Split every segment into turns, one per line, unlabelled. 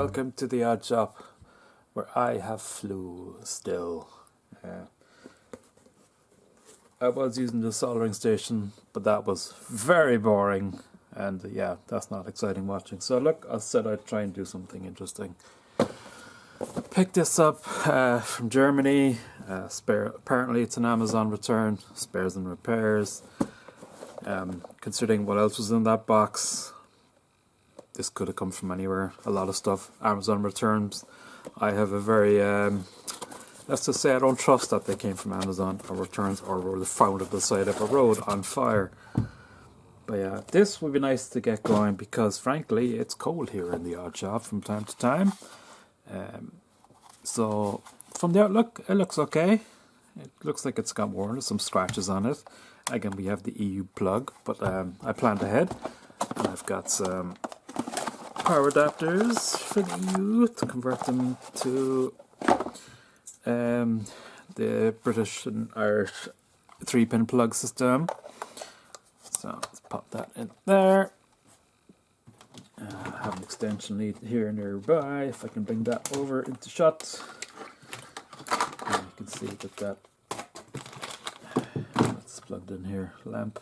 welcome to the odd shop where I have flu still. I was using the soldering station, but that was very boring, and yeah, that's not exciting watching. So look, I said I'd try and do something interesting. Picked this up from Germany. Apparently it's an Amazon return, spares and repairs. Considering what else was in that box, this could have come from anywhere. A lot of stuff, Amazon returns. I have a very, let's just say I don't trust that they came from Amazon or returns or were found at the side of a road on fire. But yeah, this would be nice to get going because frankly it's cold here in the odd shop from time to time. So from the outlook it looks okay. It looks like it's got worn, there's some scratches on it. Again, we have the EU plug, but I planned ahead and I've got some power adapters for the EU to convert them to the British and Irish 3-pin plug system. So let's pop that in there. I have an extension lead here nearby, if I can bring that over into shot. And you can see that that's plugged in here, lamp.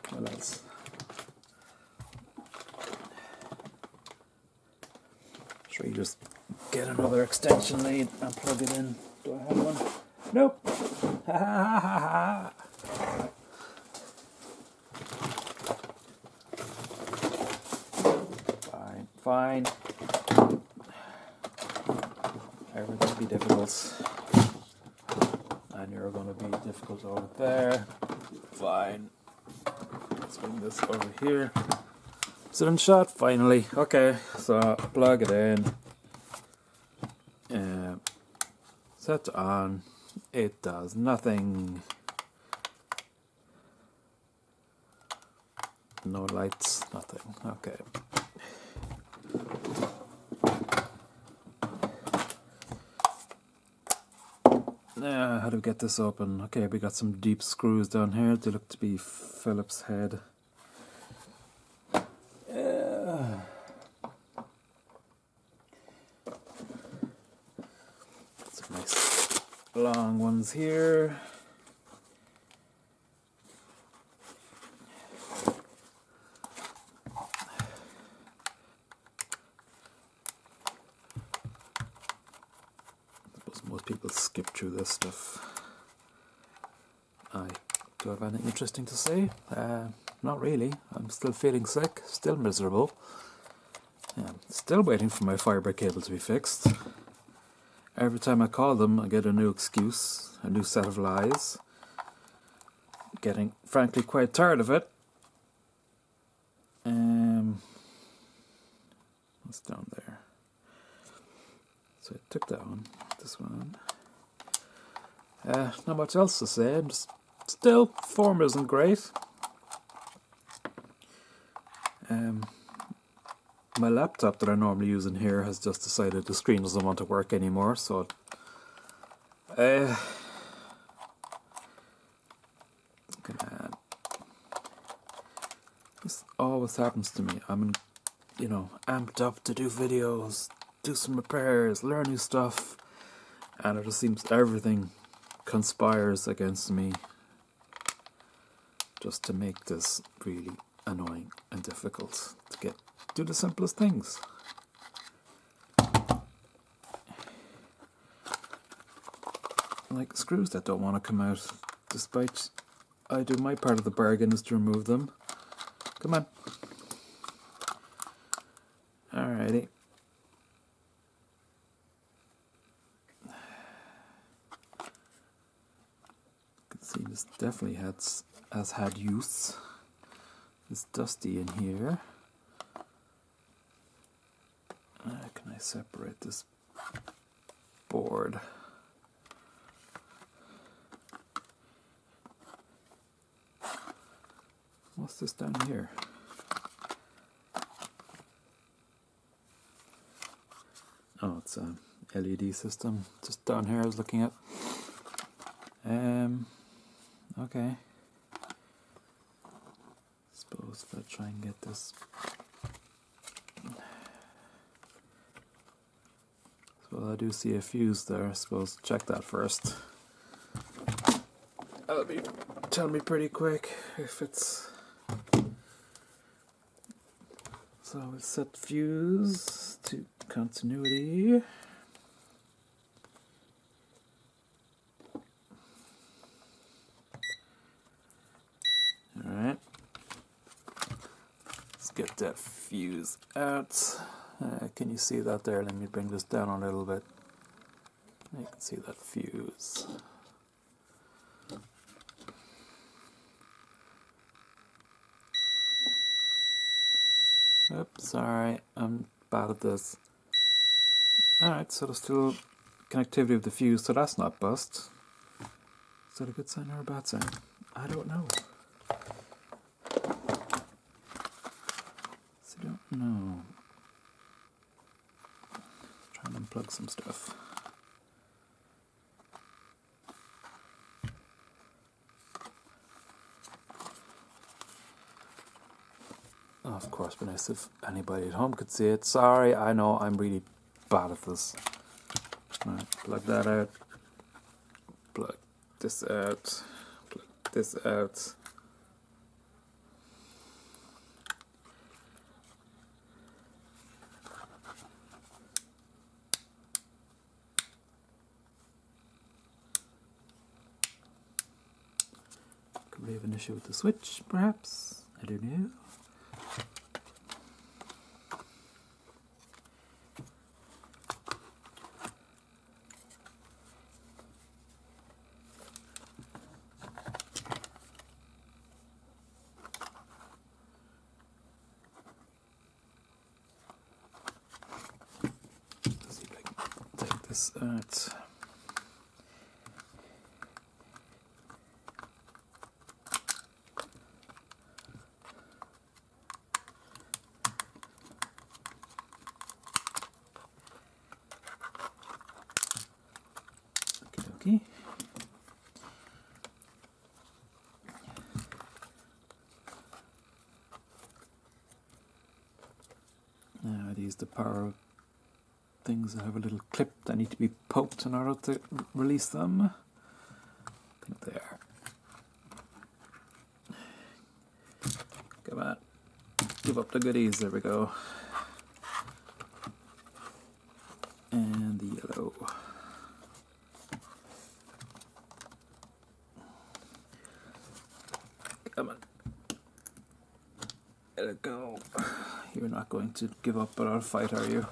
What else? Should we just get another extension lead and plug it in? Do I have one? Nope. Ha ha ha ha. Fine. Everything will be difficult. And you're going to be difficult over there. Fine. Let's bring this over here. Is it in shot? Finally. Okay, so plug it in. Set on. It does nothing. No lights, nothing. Okay. How do we get this open? Okay, we got some deep screws down here. They look to be Phillips head. Some nice long ones here. Most people skip through this stuff. Do I have anything interesting to say? Not really. I'm still feeling sick, still miserable. Still waiting for my fibre cable to be fixed. Every time I call them, I get a new excuse, a new set of lies. Getting, frankly, quite tired of it. What's down there? So I took that one, this one. Not much else to say. Still, form isn't great. My laptop that I normally use in here has just decided the screen doesn't want to work anymore, so come on. This always happens to me. I'm amped up to do videos, do some repairs, learn new stuff, and it just seems everything conspires against me just to make this really annoying and difficult to do the simplest things. Like screws that don't want to come out, despite I do my part of the bargain is to remove them. Come on. Alrighty. See, this definitely has had use. It's dusty in here. Can I separate this board? What's this down here? Oh, it's a LED system. Just down here I was looking at. Okay. Suppose if I try and get this. Well, I do see a fuse there. I suppose check that first. That'll tell me pretty quick if it's... So we'll set fuse to continuity. Alright. Let's get that fuse out. Can you see that there? Let me bring this down a little bit. You can see that fuse. Oops, sorry, I'm bad at this. Alright, so there's still connectivity of the fuse, so that's not bust. Is that a good sign or a bad sign? I don't know. So I don't know. Let's try and unplug some stuff. Oh, of course, but nice if anybody at home could see it. Sorry, I know I'm really bad at this. Right, plug that out. Plug this out. Plug this out. Could we have an issue with the switch, perhaps? I don't know. Out. Okay. Now these the power things that have a little clip that need to be poked in order to release them. I think there. Come on. Give up the goodies. There we go. And the yellow. Come on. Let it go. You're not going to give up on our fight, are you?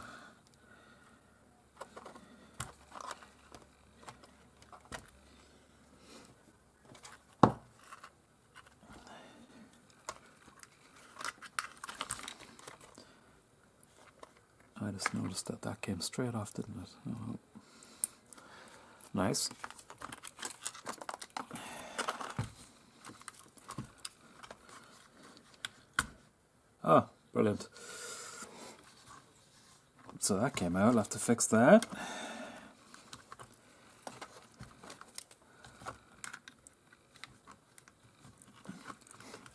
I just noticed that that came straight off, didn't it? Oh. Nice. Oh, brilliant. So that came out, I'll have to fix that.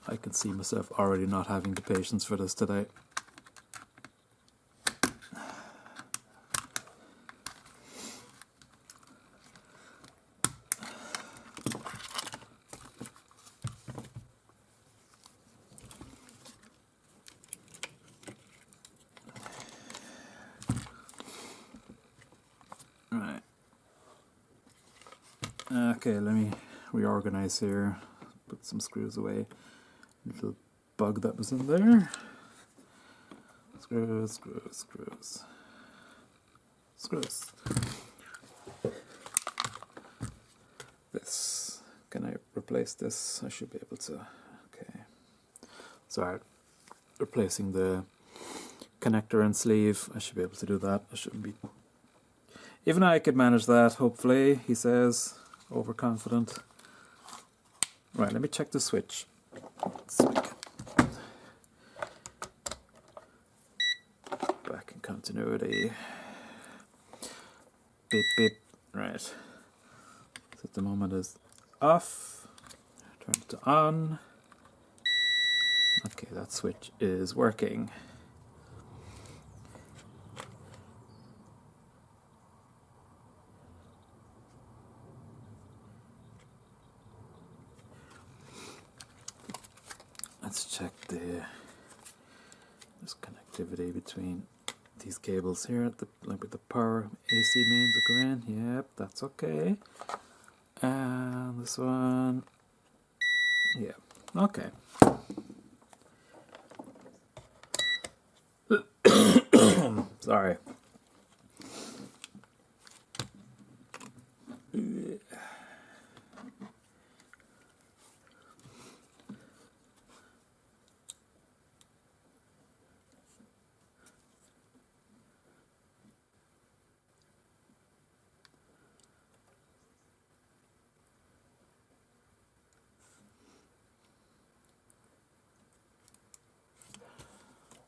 I can see myself already not having the patience for this today. Right. Okay, let me reorganize here. Put some screws away. Little bug that was in there. Screws, screws, screws. Screws. This. Can I replace this? I should be able to. Okay. Sorry. Replacing the connector and sleeve. I should be able to do that. I shouldn't be. Even I could manage that, hopefully, he says. Overconfident. Right, let me check the switch. Back in continuity. Beep, beep. Right. So at the moment is off. Turn it to on. Okay, that switch is working. Let's check this connectivity between these cables here at with the power AC mains that go in. Yep, that's okay. And this one, yeah, okay. Sorry.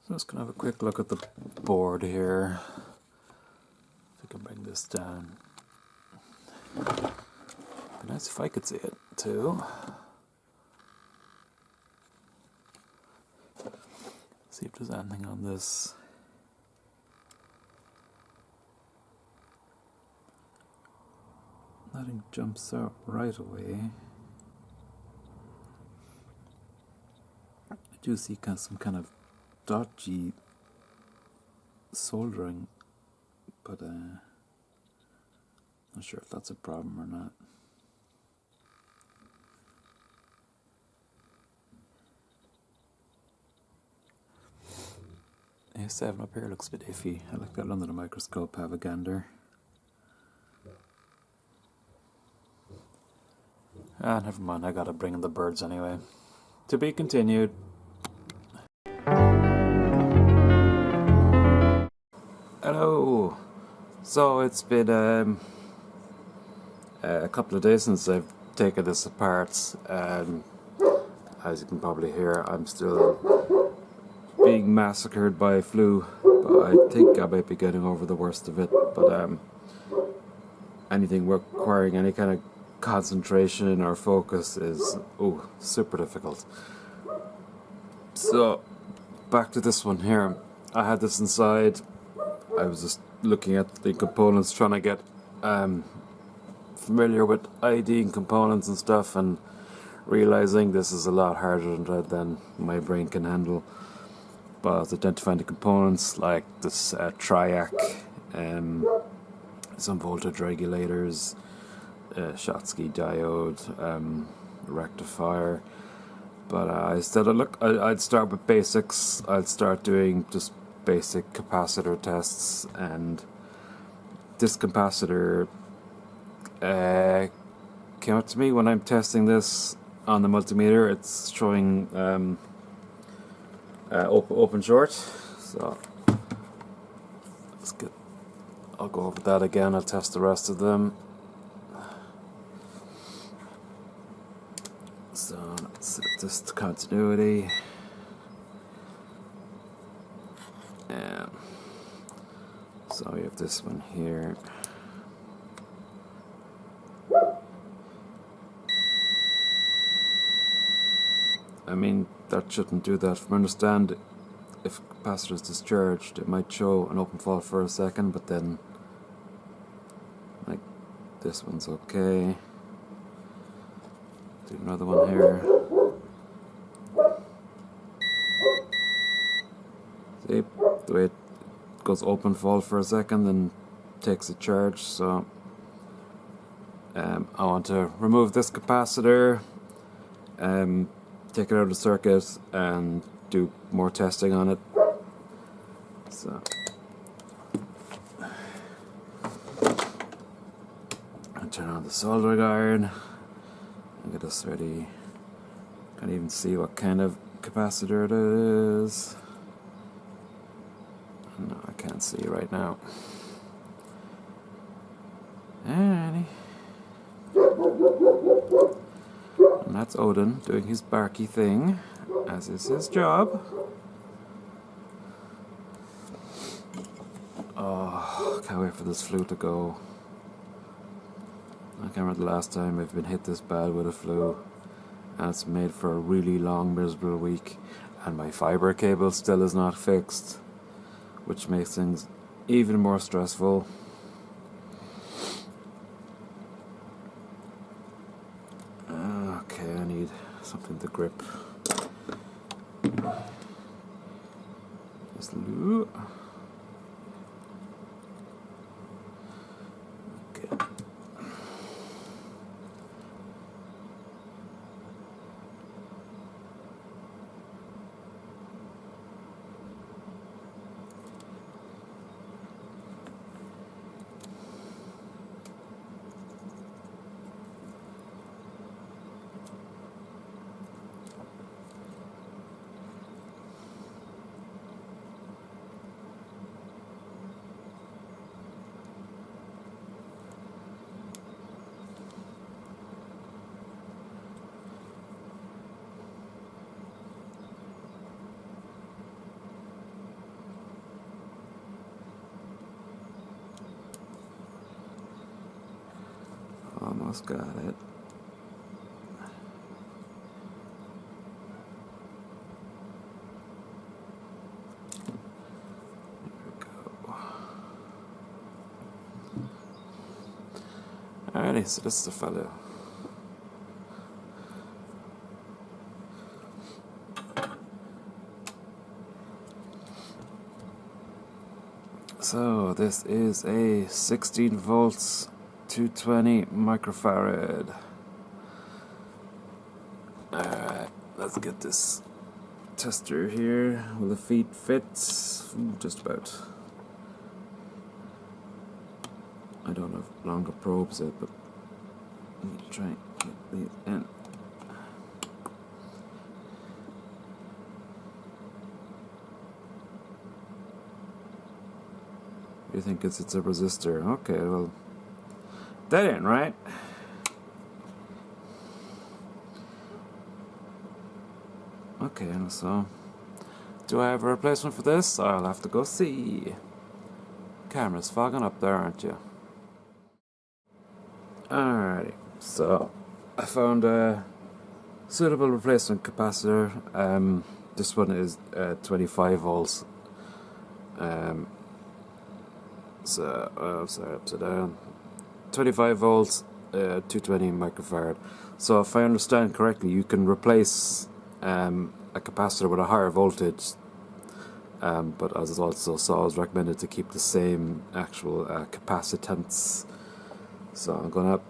So let's gonna have a quick look at the board here. If I can bring this down. Be nice if I could see it too. See if there's anything on this. Nothing jumps out right away. I do see some kind of dodgy soldering, but not sure if that's a problem or not. A7 up here looks a bit iffy. I like that under the microscope, have a gander. Ah, never mind, I gotta bring in the birds anyway. To be continued. Hello! So it's been a couple of days since I've taken this apart. As you can probably hear, I'm still being massacred by flu. But I think I might be getting over the worst of it. But anything requiring any kind of concentration or focus is super difficult. So back to this one here. I had this inside. I was just looking at the components, trying to get familiar with IDing components and stuff, and realizing this is a lot harder than my brain can handle. But I was identifying the components like this triac, some voltage regulators, Schottky diode, rectifier. But I said, I'd start with basics. I'd start doing just basic capacitor tests, and this capacitor came up to me when I'm testing this on the multimeter. It's showing open short, so I'll go over that again. I'll test the rest of them. So let's set this to continuity. So we have this one here. I mean, that shouldn't do that. From understand, if capacitor is discharged, it might show an open fault for a second, but then, like, this one's okay. Do another one here. See, the way it goes open fault for a second and takes a charge. So I want to remove this capacitor, take it out of the circuit and do more testing on it. So I turn on the soldering iron and get this ready. Can't even see what kind of capacitor it is. No, I can't see right now. Alrighty. And that's Odin doing his barky thing, as is his job. Oh, can't wait for this flu to go. I can't remember the last time I've been hit this bad with a flu. And it's made for a really long, miserable week. And my fiber cable still is not fixed, which makes things even more stressful. Okay, I need something to grip. Just loo. Okay. Almost got it. Alrighty, so this is the fellow. So this is a 16 volts 220 microfarad. Alright, let's get this tester here. Will the feet fit? Ooh, just about. I don't have longer probes yet, but let me try and get these in. You think it's a resistor? Okay, well, that ain't right. Okay, so do I have a replacement for this? I'll have to go see. Camera's fogging up there, aren't you? Alrighty, so I found a suitable replacement capacitor. This one is 25 volts. Sorry, upside down. 25 volts, 220 microfarad. So if I understand correctly, you can replace a capacitor with a higher voltage, but as I also saw, it's recommended to keep the same actual capacitance. So I'm gonna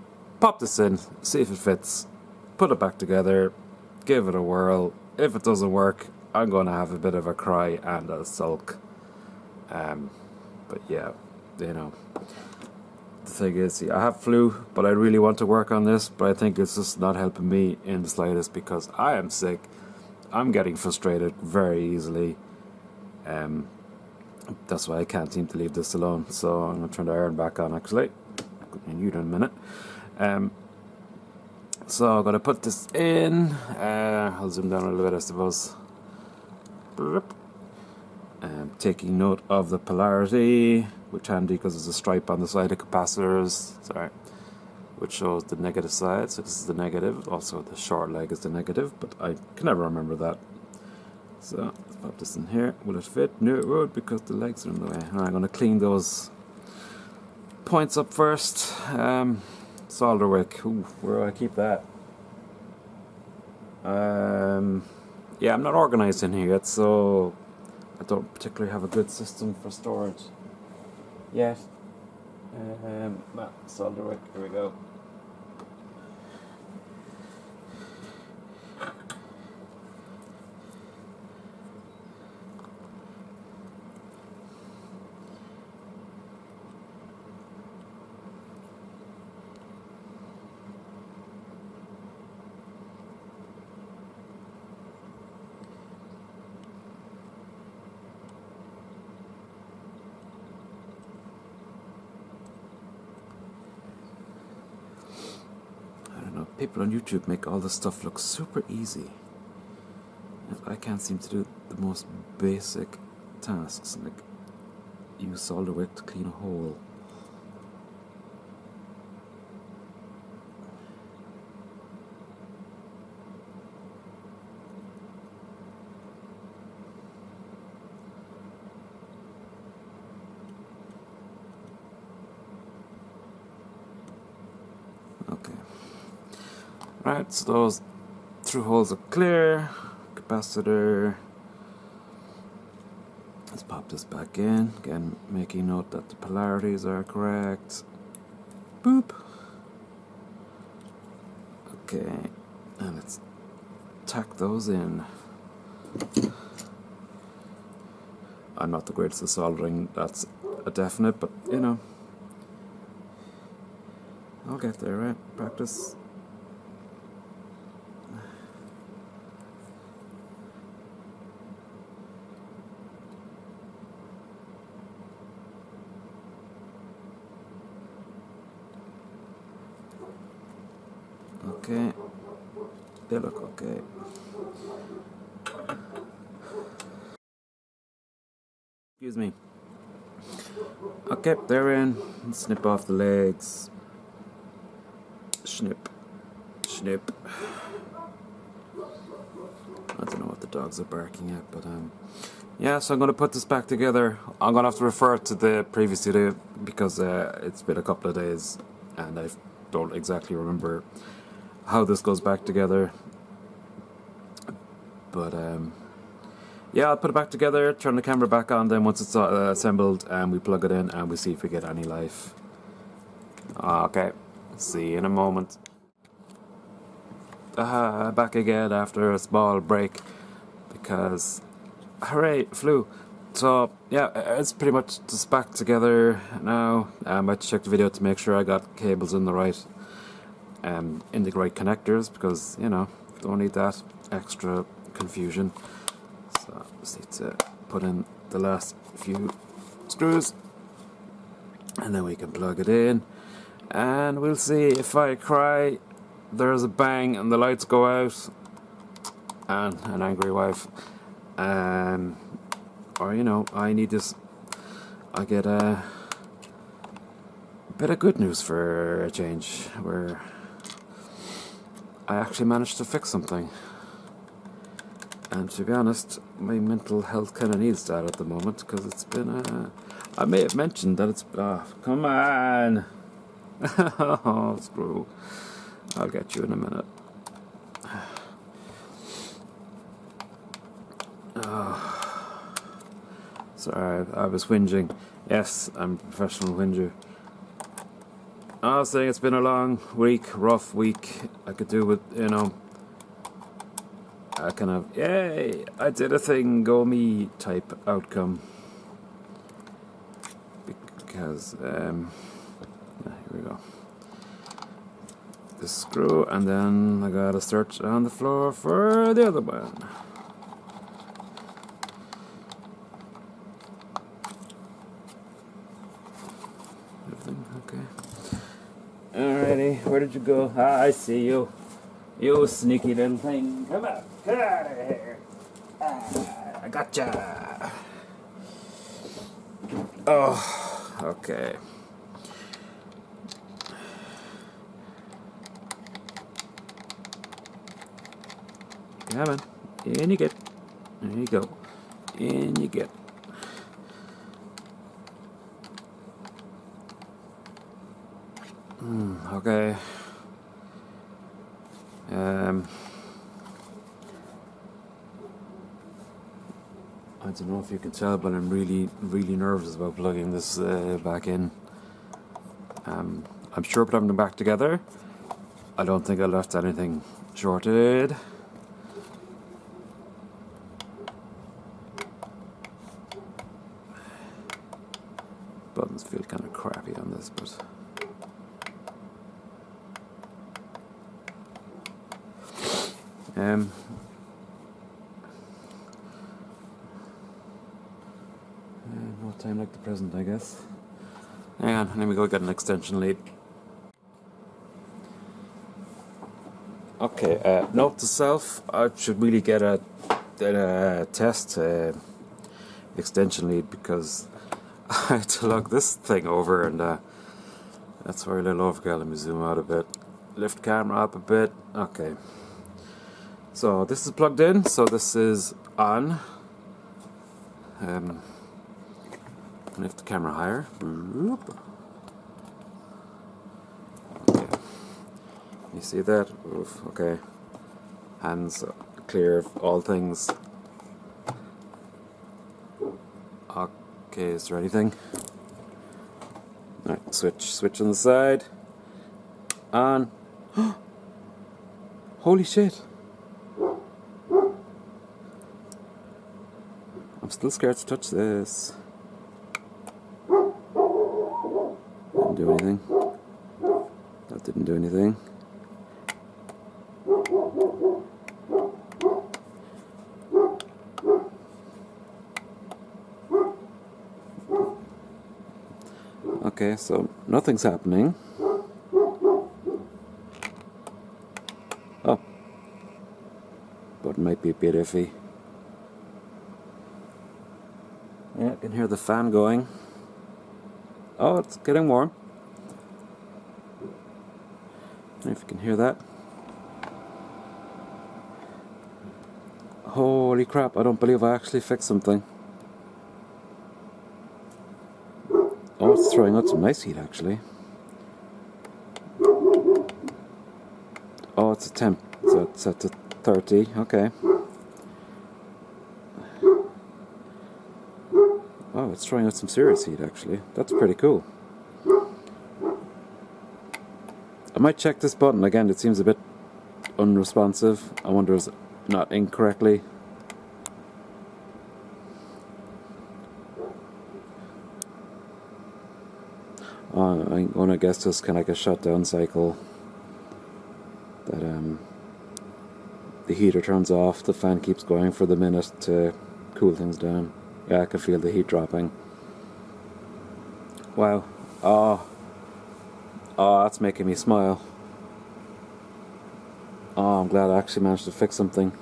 pop this in, see if it fits, put it back together, give it a whirl. If it doesn't work, I'm gonna have a bit of a cry and a sulk. But yeah, you know, the thing is, I have flu, but I really want to work on this, but I think it's just not helping me in the slightest because I am sick. I'm getting frustrated very easily. That's why I can't seem to leave this alone. So I'm going to turn the iron back on actually. You in a minute. So I'm going to put this in. I'll zoom down a little bit, I suppose. Taking note of the polarity, which handy because there's a stripe on the side of capacitors. Sorry, which shows the negative side. So this is the negative. Also, the short leg is the negative, but I can never remember that. So let's pop this in here. Will it fit? No, it won't because the legs are in the way. Right, I'm going to clean those points up first. Solder wick. Ooh, where do I keep that? Yeah, I'm not organized in here yet, so I don't particularly have a good system for storage yet. Solder wick, here we go. People on YouTube make all this stuff look super easy. I can't seem to do the most basic tasks, like use solder wick to clean a hole. Okay. Right, so those through holes are clear. Capacitor Let's pop this back in. Again, making note that the polarities are correct. Boop. Okay, and let's tack those in. I'm not the greatest at soldering, that's a definite, but you know, I'll get there, right? Practice. Okay, they look okay. Excuse me. Okay, they're in. Snip off the legs. Snip. Snip. I don't know what the dogs are barking at, but yeah, so I'm going to put this back together. I'm going to have to refer to the previous video because it's been a couple of days and I don't exactly remember how this goes back together. But yeah, I'll put it back together, turn the camera back on, then once it's assembled, and we plug it in and we see if we get any life. Okay, see you in a moment. Back again after a small break because hooray, flew. So yeah, it's pretty much just back together now. I might check the video to make sure I got cables in the right connectors because you know, don't need that extra confusion. So just need to put in the last few screws and then we can plug it in and we'll see. If I cry, there's a bang and the lights go out and an angry wife, or you know, I need this, I get a bit of good news for a change where I actually managed to fix something. And to be honest, my mental health kind of needs that at the moment because it's been I may have mentioned that it's come on. Oh, screw. I'll get you in a minute. Oh. Sorry, I was whinging. Yes, I'm a professional whinger. I was saying it's been a long week, rough week. I could do with, you know, a kind of, yay, I did a thing, go me type outcome. Because, here we go. This screw, and then I gotta search on the floor for the other one. Everything, okay. Alrighty, where did you go? Ah, I see you. You sneaky little thing. Come on, get out of here. I gotcha. Oh, okay. Come on. In you get. There you go. In you get. Okay. I don't know if you can tell, but I'm really nervous about plugging this back in. I'm sure putting them back together. I don't think I left anything shorted. Buttons feel kind of crappy on this, but no time like the present, I guess. Hang on, let me go get an extension lead. Okay, note to self, I should really get a test extension lead because I had to lug this thing over and that's where a little overkill. Let me zoom out a bit, lift camera up a bit. Okay, so this is plugged in, so this is on. Lift the camera higher. Okay. You see that? Oof, okay. Hands clear of all things. Okay, is there anything? Alright, switch on the side. On. Holy shit! I'm still scared to touch this. Didn't do anything. That didn't do anything. Okay, so nothing's happening. Oh. But it might be a bit iffy. Yeah, I can hear the fan going. Oh, it's getting warm. If you can hear that. Holy crap, I don't believe I actually fixed something. Oh, it's throwing out some nice heat actually. Oh, it's a temp, so it's set to 30, okay. Oh, it's throwing out some serious heat actually. That's pretty cool. I might check this button again, it seems a bit unresponsive. I wonder is it not incorrectly. I'm gonna guess just kind of like a shutdown cycle. That the heater turns off, the fan keeps going for the minute to cool things down. Yeah, I can feel the heat dropping. Wow. Oh, that's making me smile. Oh, I'm glad I actually managed to fix something.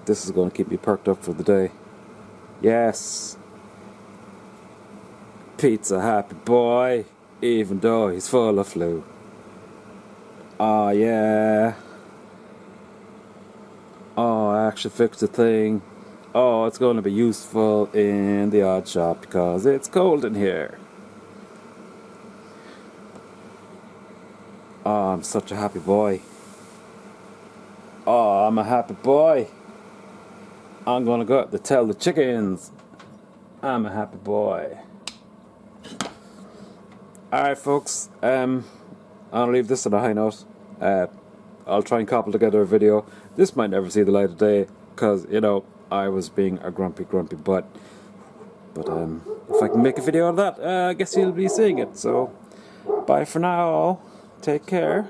This is going to keep me perked up for the day. Yes! Pete's a happy boy, even though he's full of flu. Oh, yeah. Oh, I actually fixed the thing. Oh, it's going to be useful in the odd shop because it's cold in here. Oh, I'm such a happy boy. Oh, I'm a happy boy. I'm gonna go up to tell the chickens I'm a happy boy. Alright folks, I'll leave this on a high note. I'll try and cobble together a video. This might never see the light of day because, you know, I was being a grumpy butt. But if I can make a video of that, I guess you'll be seeing it. So, bye for now. Take care.